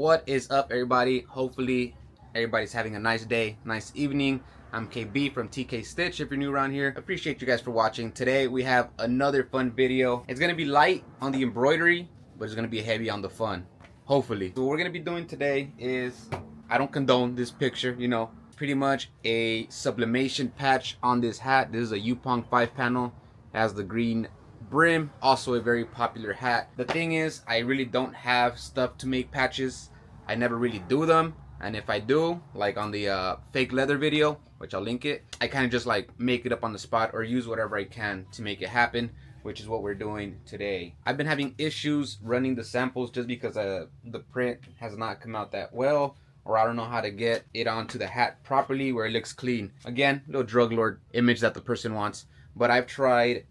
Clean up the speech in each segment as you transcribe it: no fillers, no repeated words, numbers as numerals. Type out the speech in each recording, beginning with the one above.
What is up, everybody? Hopefully everybody's having a nice day, nice evening. I'm KB from TK Stitch. If you're new around here, appreciate you guys for watching. Today we have another fun video. It's gonna be light on the embroidery, but it's gonna be heavy on the fun, hopefully. So what we're gonna be doing today is, I don't condone this picture, you know, pretty much a sublimation patch on this hat. This is a Yupong 5 panel, has the green brim, also a very popular hat. The thing is, I really don't have stuff to make patches. I never really do them, and if I do, like on the fake leather video, which I'll link it, I kind of just like make it up on the spot or use whatever I can to make it happen, which is what we're doing today. I've been having issues running the samples just because the print has not come out that well, or I don't know how to get it onto the hat properly where it looks clean. Again, little drug lord image that the person wants, but I've tried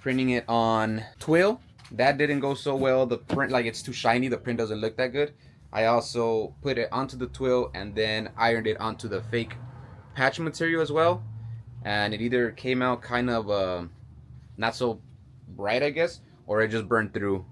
printing it on twill. That didn't go so well. The print, like, it's too shiny, the print doesn't look that good. I also put it onto the twill and then ironed it onto the fake patch material as well, and it either came out kind of not so bright, I guess, or it just burned through.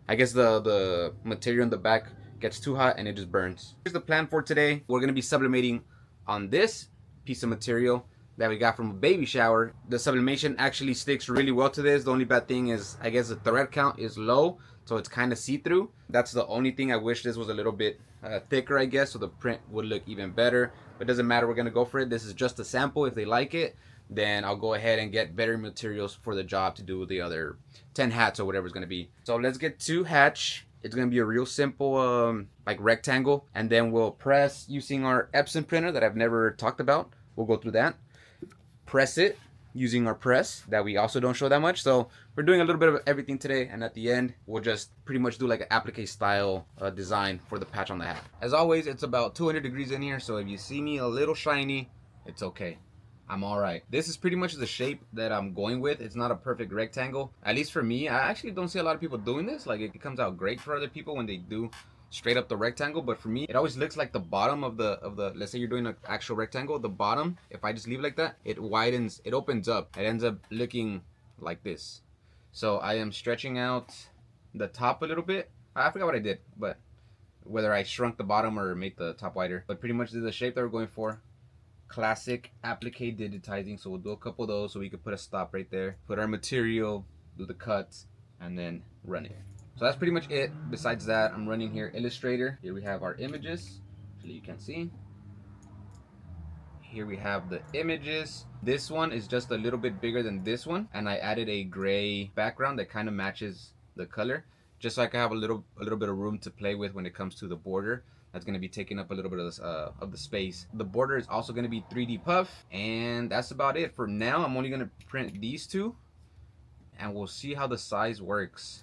I guess the material in the back gets too hot and it just burns. Here's the plan for today. We're gonna be sublimating on this piece of material that we got from a baby shower. The sublimation actually sticks really well to this. The only bad thing is, I guess, the thread count is low, so it's kind of see-through. That's the only thing. I wish this was a little bit thicker, I guess, so the print would look even better. But it doesn't matter, we're gonna go for it. This is just a sample. If they like it, then I'll go ahead and get better materials for the job to do the other 10 hats or whatever it's gonna be. So let's get to hatch. It's gonna be a real simple like rectangle, and then we'll press using our Epson printer that I've never talked about. We'll go through that. Press it using our press that we also don't show that much. So we're doing a little bit of everything today, and at the end we'll just pretty much do like an applique style design for the patch on the hat. As always, it's about 200 degrees in here, so if you see me a little shiny, it's okay. I'm alright. This is pretty much the shape that I'm going with. It's not a perfect rectangle, at least for me. I actually don't see a lot of people doing this. Like, it comes out great for other people when they do straight up the rectangle, but for me it always looks like the bottom of the let's say you're doing an actual rectangle, the bottom, if I just leave it like that, it widens, it opens up, it ends up looking like this. So I am stretching out the top a little bit. I forgot what I did, but whether I shrunk the bottom or make the top wider, but pretty much this is the shape that we're going for. Classic applique digitizing. So we'll do a couple of those so we could put a stop right there, put our material, do the cuts, and then run it. So that's pretty much it. Besides that, I'm running here Illustrator. Here we have our images. Actually, you can't see. Here we have the images. This one is just a little bit bigger than this one, and I added a gray background that kind of matches the color, just so I can have a little bit of room to play with when it comes to the border. That's going to be taking up a little bit of the space. The border is also going to be 3D puff, and that's about it for now. I'm only going to print these two, and we'll see how the size works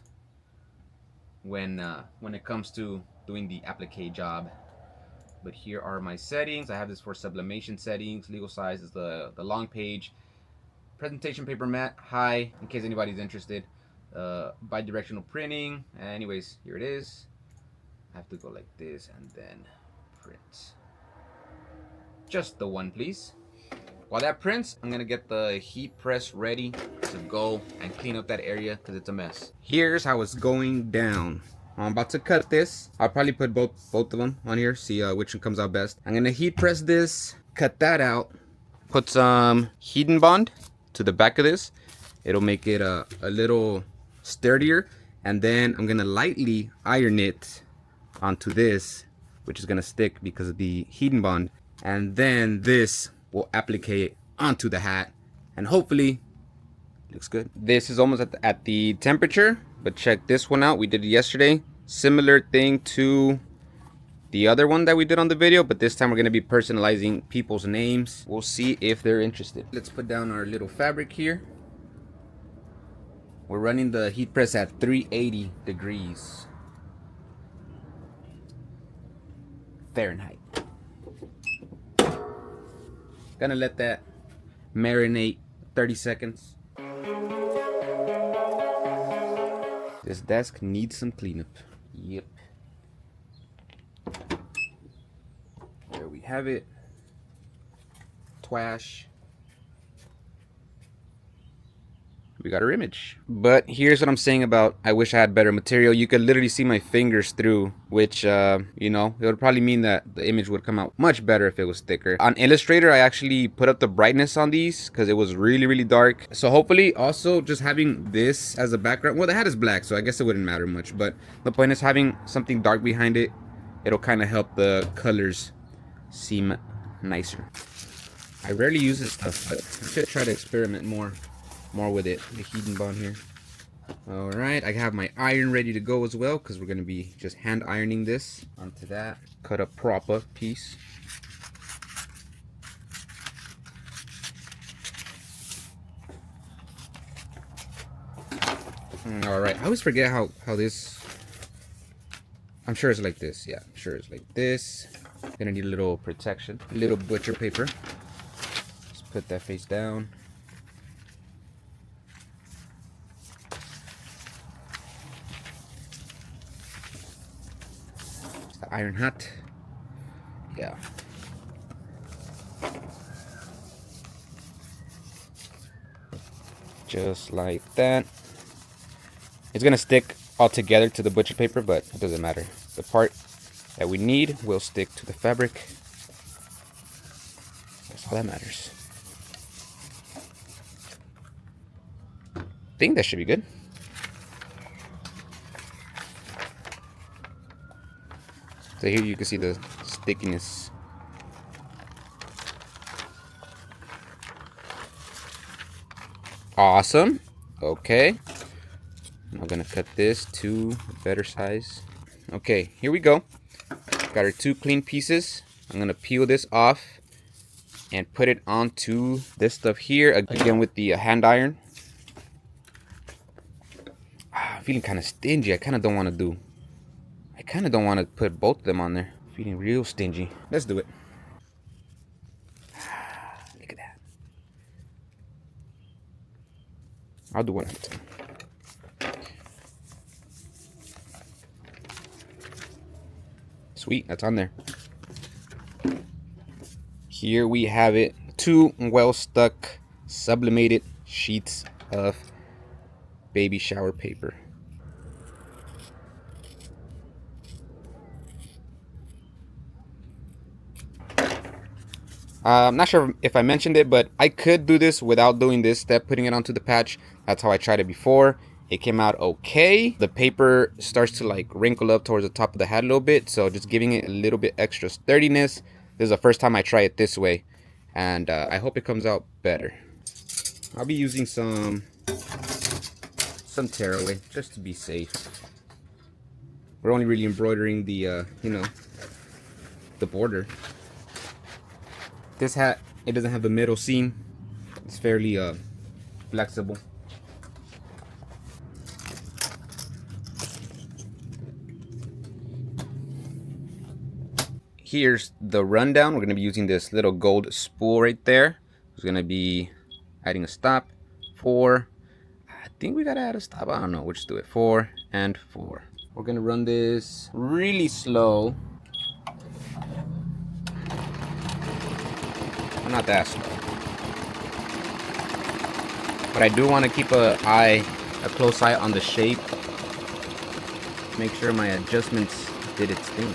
when it comes to doing the applique job. But here are my settings. I have this for sublimation settings. Legal size is the long page. Presentation paper mat, high, in case anybody's interested. Bi-directional printing. Anyways, here it is. I have to go like this and then print. Just the one, please. While that prints, I'm gonna get the heat press ready to go and clean up that area because it's a mess. Here's how it's going down. I'm about to cut this. I'll probably put both of them on here, see which one comes out best. I'm gonna heat press this, cut that out, put some heat and bond to the back of this. It'll make it a little sturdier, and then I'm gonna lightly iron it onto this, which is gonna stick because of the heat and bond, and then this will applique it onto the hat, and hopefully looks good. This is almost at the temperature, but check this one out. We did it yesterday, similar thing to the other one that we did on the video, but this time we're going to be personalizing people's names. We'll see if they're interested. Let's put down our little fabric here. We're running the heat press at 380 degrees Fahrenheit. Gonna let that marinate 30 seconds. This desk needs some cleanup. Yep. There we have it. Twash. we got our image. But here's what I'm saying about I wish I had better material. You could literally see my fingers through, which you know, it would probably mean that the image would come out much better if it was thicker. On Illustrator, I actually put up the brightness on these because it was really dark. So hopefully also just having this as a background, well, the hat is black, so I guess it wouldn't matter much, but the point is having something dark behind it, it'll kind of help the colors seem nicer. I rarely use this stuff, but I should try to experiment more with it. The heat and bond here. All right, I have my iron ready to go as well because we're gonna be just hand ironing this onto that. Cut a proper piece. All right, I always forget how this. I'm sure it's like this. Yeah, I'm sure it's like this. Gonna need a little protection, a little butcher paper. Put that face down. Is the iron hot? Yeah. Just like that. It's gonna stick all together to the butcher paper, but it doesn't matter. The part that we need will stick to the fabric. That's all that matters. I think that should be good. So here you can see the stickiness. Awesome. Okay. I'm gonna cut this to a better size. Okay, here we go. Got our 2 clean pieces. I'm gonna peel this off and put it onto this stuff here again with the hand iron. I'm feeling kind of stingy. I kind of don't want to put both of them on there. Feeling real stingy. Let's do it. Look at that. I'll do one at a time. Sweet, that's on there. Here we have it. 2 well stuck sublimated sheets of baby shower paper. I'm not sure if I mentioned it, but I could do this without doing this step, putting it onto the patch. That's how I tried it before. It came out okay. The paper starts to like wrinkle up towards the top of the hat a little bit, so just giving it a little bit extra sturdiness. This is the first time I try it this way, and I hope it comes out better. I'll be using some tearaway just to be safe. We're only really embroidering the you know, the border. This hat, it doesn't have the middle seam. It's fairly flexible. Here's the rundown. We're going to be using this little gold spool right there. It's going to be adding a stop. 4. I think we got to add a stop. I don't know. We'll just do it. 4 and 4. We're going to run this really slow. Well, not that slow. But I do want to keep a close eye on the shape. Make sure my adjustments did its thing.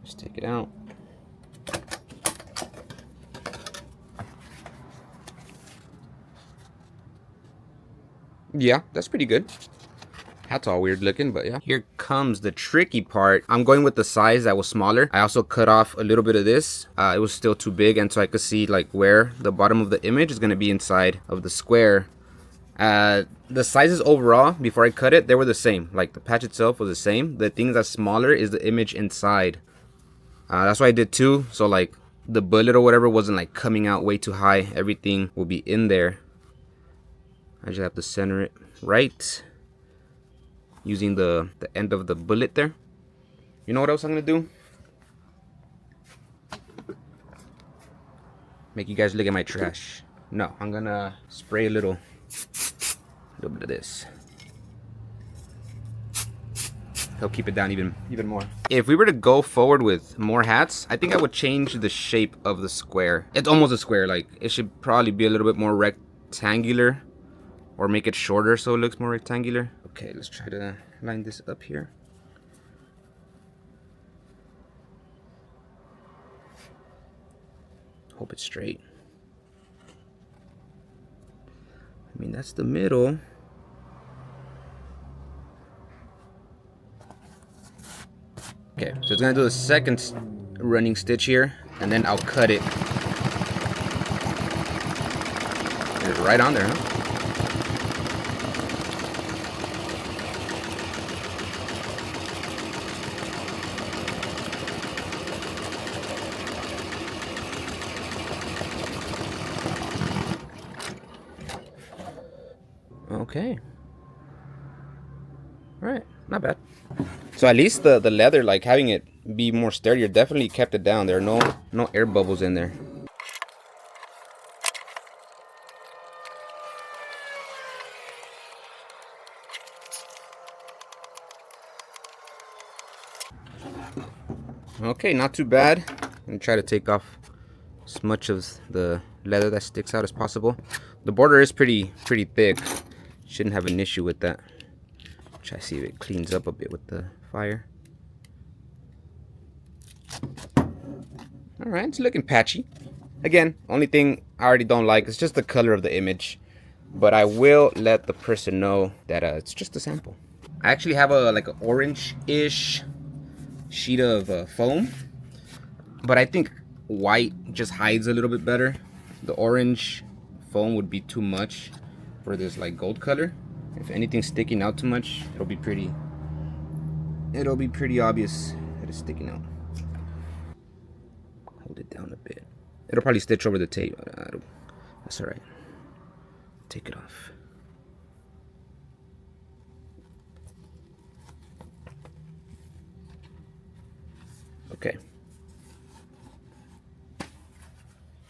Just take it out. Yeah, that's pretty good. Hat's all weird looking, but yeah. Here comes the tricky part. I'm going with the size that was smaller. I also cut off a little bit of this. It was still too big, and so I could see like where the bottom of the image is going to be inside of the square. The sizes overall, before I cut it, they were the same. Like the patch itself was the same. The thing that's smaller is the image inside. That's why I did 2. So like the bullet or whatever wasn't like coming out way too high. Everything will be in there. I just have to center it right using the end of the bullet there. You know what else I'm gonna do? Make you guys look at my trash. No, I'm gonna spray a little bit of this. he'll keep it down even more. If we were to go forward with more hats, I think I would change the shape of the square. It's almost a square, like it should probably be a little bit more rectangular, or make it shorter so it looks more rectangular. Okay, let's try to line this up here. Hope it's straight. I mean, that's the middle. Okay, so it's gonna do the second running stitch here, and then I'll cut it. It's right on there, huh? Okay. All right, not bad. So at least the leather, like having it be more sturdier, definitely kept it down. There are no air bubbles in there. Okay, not too bad. I'm gonna try to take off as much of the leather that sticks out as possible. The border is pretty thick. Shouldn't have an issue with that. Try to see if it cleans up a bit with the fire. All right, it's looking patchy. Again, only thing I already don't like is just the color of the image, but I will let the person know that it's just a sample. I actually have like an orange-ish sheet of foam, but I think white just hides a little bit better. The orange foam would be too much for this like gold color. If anything's sticking out too much, it'll be pretty obvious that it's sticking out. Hold it down a bit. It'll probably stitch over the tape. That's all right. Take it off. Okay.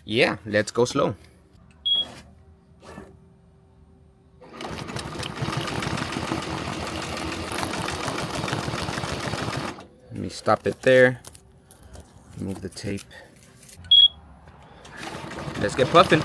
Yeah, let's go slow. Let me stop it there. Move the tape. Let's get puffing.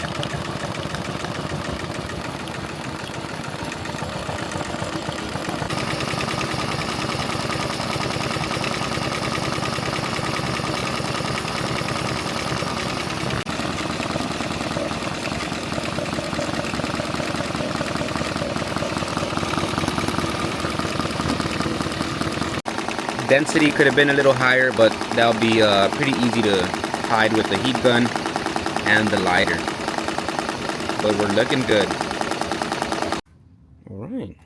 Density could have been a little higher, but that'll be pretty easy to hide with the heat gun and the lighter. But we're looking good. All right.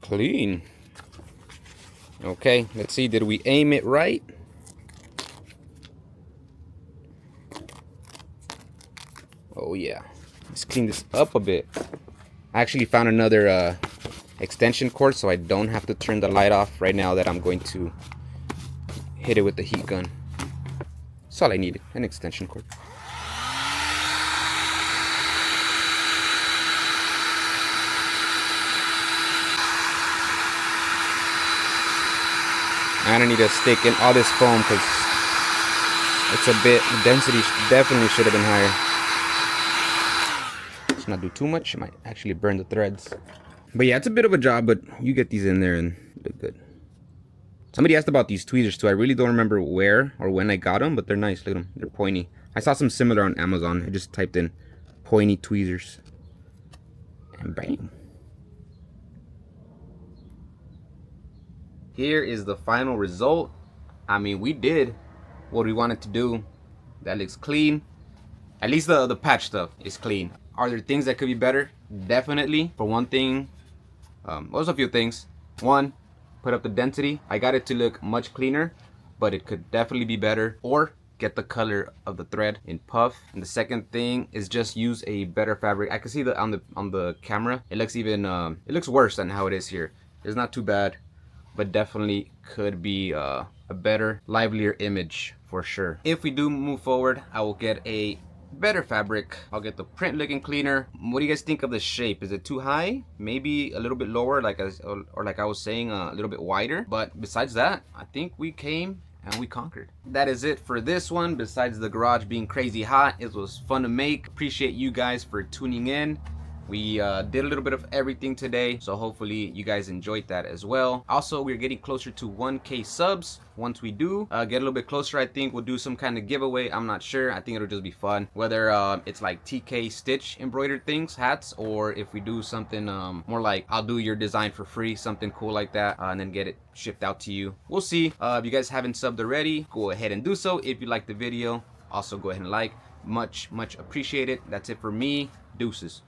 Clean. Okay, let's see, did we aim it right? Oh yeah. Let's clean this up a bit. I actually found another extension cord, so I don't have to turn the light off right now that I'm going to hit it with the heat gun. That's all I needed, an extension cord. I don't need to stick in all this foam because it's a bit, the density definitely should have been higher. Not do too much, it might actually burn the threads. But yeah, it's a bit of a job, but you get these in there and look good. Somebody asked about these tweezers too. I really don't remember where or when I got them, but they're nice. Look at them, they're pointy. I saw some similar on Amazon. I just typed in pointy tweezers and bam. Here is the final result. I mean, we did what we wanted to do. That looks clean. At least the patch stuff is clean. Are there things that could be better? Definitely. For one thing, there's a few things. One, put up the density. I got it to look much cleaner, but it could definitely be better. Or get the color of the thread in puff. And the second thing is just use a better fabric. I can see that on the camera, it looks even it looks worse than how it is here. It's not too bad, but definitely could be a better, livelier image for sure. If we do move forward, I will get a better fabric. I'll get the print looking cleaner. What do you guys think of the shape? Is it too high? Maybe a little bit lower, like I was saying, a little bit wider. But besides that, I think we came and we conquered. That is it for this one. Besides the garage being crazy hot, it was fun to make. Appreciate you guys for tuning in. We did a little bit of everything today, so hopefully you guys enjoyed that as well. Also, we're getting closer to 1K subs. Once we do get a little bit closer, I think we'll do some kind of giveaway. I'm not sure. I think it'll just be fun, whether it's like TK Stitch embroidered things, hats, or if we do something more like I'll do your design for free, something cool like that, and then get it shipped out to you. We'll see. If you guys haven't subbed already, go ahead and do so. If you like the video, also go ahead and like. Much appreciated. That's it for me. Deuces.